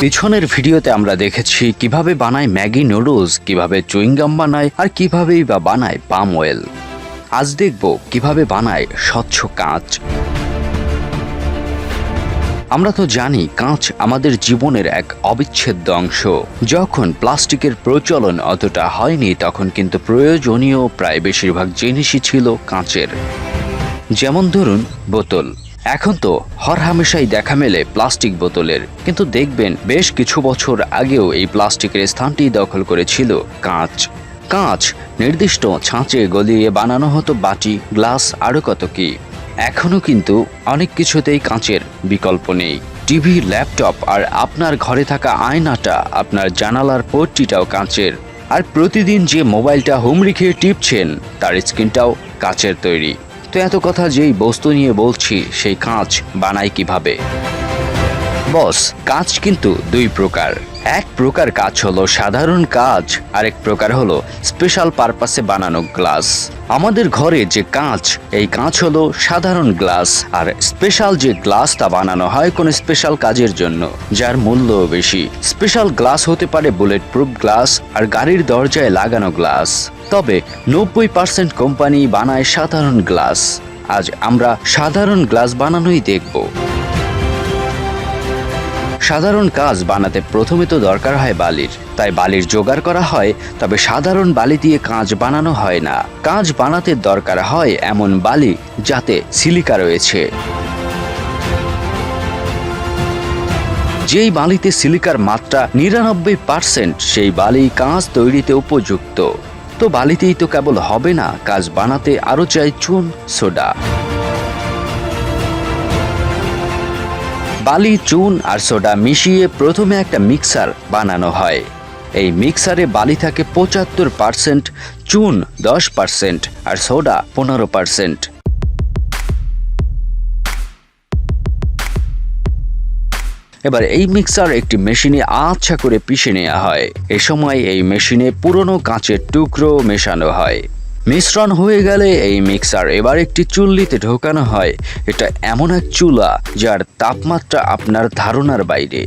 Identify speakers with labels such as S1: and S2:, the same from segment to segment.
S1: পিছনের ভিডিওতে আমরা দেখেছি কিভাবে বানায় ম্যাগি নুডলস, কিভাবে চুইংগাম বানায় আর কিভাবেই বা বানায় পাম অয়েল। আজ দেখব কিভাবে বানায় স্বচ্ছ কাঁচ। আমরা তো জানি কাঁচ আমাদের জীবনের এক অবিচ্ছেদ্য অংশ। যখন প্লাস্টিকের প্রচলন অতটা হয়নি তখন কিন্তু প্রয়োজনীয় প্রায় বেশিরভাগ জিনিসই ছিল কাঁচের। যেমন ধরুন বোতল। এখন তো হরহামেশাই দেখা মেলে প্লাস্টিক বোতলের, কিন্তু দেখবেন বেশ কিছু বছর আগেও এই প্লাস্টিকের স্থানটি দখল করেছিল কাঁচ। কাঁচ নির্দিষ্ট ছাঁচে গলিয়ে বানানো হতো বাটি, গ্লাস আরও কত কি। এখনও কিন্তু অনেক কিছুতেই কাঁচের বিকল্প নেই। টিভি, ল্যাপটপ আর আপনার ঘরে থাকা আয়নাটা, আপনার জানালার পট্টিটাও কাঁচের। আর প্রতিদিন যে মোবাইলটা হুমড়ি খেয়ে টিপছেন তার স্ক্রিনটাও কাঁচের তৈরি। তো এত কথা যেই বস্তু নিয়ে বলছি, সেই কাঁচ বানায় কিভাবে? বস, কাঁচ কিন্তু দুই প্রকার। এক প্রকার কাঁচ হলো সাধারণ কাঁচ, আরেক প্রকার হলো স্পেশাল পারপাসে বানানো গ্লাস। আমাদের ঘরে যে কাঁচ, এই কাঁচ হলো সাধারণ গ্লাস, আর স্পেশাল যে গ্লাস তা বানানো হয় কোনো স্পেশাল কাজের জন্য, যার মূল্যও বেশি। স্পেশাল গ্লাস হতে পারে বুলেট প্রুফ গ্লাস আর গাড়ির দরজায় লাগানো গ্লাস। তবে 90% কোম্পানি বানায় সাধারণ গ্লাস। আজ আমরা সাধারণ গ্লাস বানানোই দেখব। সাধারণ কাঁচ বানাতে প্রথমে তো দরকার হয় বালির, তাই বালির জোগাড় করা হয়। তবে সাধারণ বালি দিয়ে কাঁচ বানানো হয় না। কাঁচ বানাতে দরকার হয় এমন বালি যাতে সিলিকা রয়েছে। যেই বালিতে সিলিকার মাত্রা 99%, সেই বালি কাঁচ তৈরিতে উপযুক্ত। তো বালিতেই তো কেবল হবে না, কাঁচ বানাতে আরও চাই চুন, সোডা। বালি, চুন আর সোডা মিশিয়ে প্রথমে একটা মিক্সার বানানো হয়। এই মিক্সারে বালি থাকে 75%, চুন 10% আর সোডা 15%। এবার এই মিক্সার একটি মেশিনে আচ্ছা করে পিষে নেওয়া হয়। এ সময় এই মেশিনে পুরনো কাঁচের টুকরো মেশানো হয়। মিশ্রণ হয়ে গেলে এই মিক্সার এবার একটি চুল্লিতে ঢোকানো হয়। এটা এমন এক চুলা যার তাপমাত্রা আপনার ধারণার বাইরে।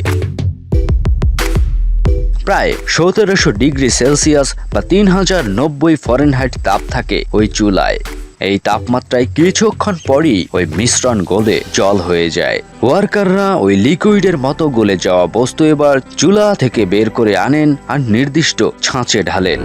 S1: প্রায় 1700 ডিগ্রি সেলসিয়াস বা 3090 ফরেনহাইট তাপ থাকে ওই চুলায়। এই তাপমাত্রায় কিছুক্ষণ পরই ওই মিশ্রণ গলে জল হয়ে যায়। ওয়ার্কাররা ওই লিকুইডের মতো গলে যাওয়া বস্তু এবার চুলা থেকে বের করে আনেন আর নির্দিষ্ট ছাঁচে ঢালেন।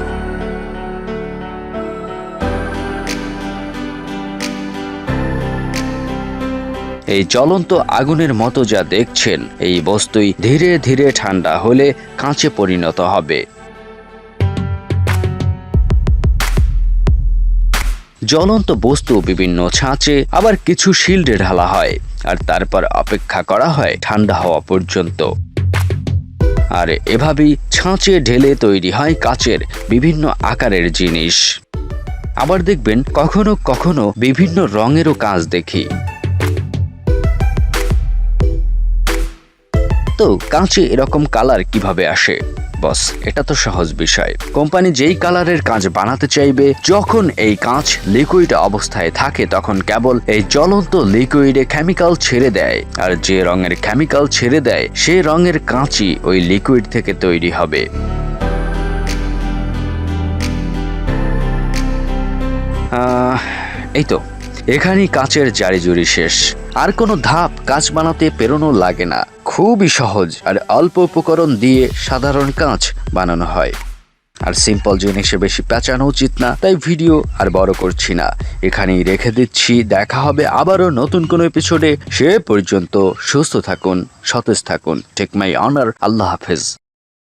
S1: এই জ্বলন্ত আগুনের মতো যা দেখছেন, এই বস্তুই ধীরে ধীরে ঠান্ডা হলে কাঁচে পরিণত হবে। জ্বলন্ত বস্তু বিভিন্ন ছাঁচে, আবার কিছু শিল্ডে ঢালা হয় আর তারপর অপেক্ষা করা হয় ঠান্ডা হওয়া পর্যন্ত। আর এভাবেই ছাঁচে ঢেলে তৈরি হয় কাচের বিভিন্ন আকারের জিনিস। আবার দেখবেন কখনো কখনো বিভিন্ন রঙেরও কাঁচ দেখি। তো কাঁচে এরকম কালার কিভাবে আসে? বস, এটা তো সহজ বিষয়। কোম্পানি যেই কালারের কাঁচ বানাতে চাইবে, যখন এই কাঁচ লিকুইড অবস্থায় থাকে তখন কেবল এই জ্বলন্ত লিকুইডে কেমিক্যাল ছেড়ে দেয়, আর যে রঙের কেমিক্যাল ছেড়ে দেয় সেই রঙের কাঁচই ওই লিকুইড থেকে তৈরি হবে। এই তো এখানেই কাঁচের জারিজুরি শেষ। আর কোনো ধাপ কাঁচ বানাতে পেরোনো লাগে না। খুবই সহজ আর অল্প উপকরণ দিয়ে সাধারণ কাঁচ বানানো হয়। আর সিম্পল জিনিসে বেশি পেঁচানো উচিত না, তাই ভিডিও আর বড় করছি না, এখানেই রেখে দিচ্ছি। দেখা হবে আবারও নতুন কোনো এপিসোডে। সে পর্যন্ত সুস্থ থাকুন, সতেজ থাকুন। Take my honour. আল্লাহ হাফেজ।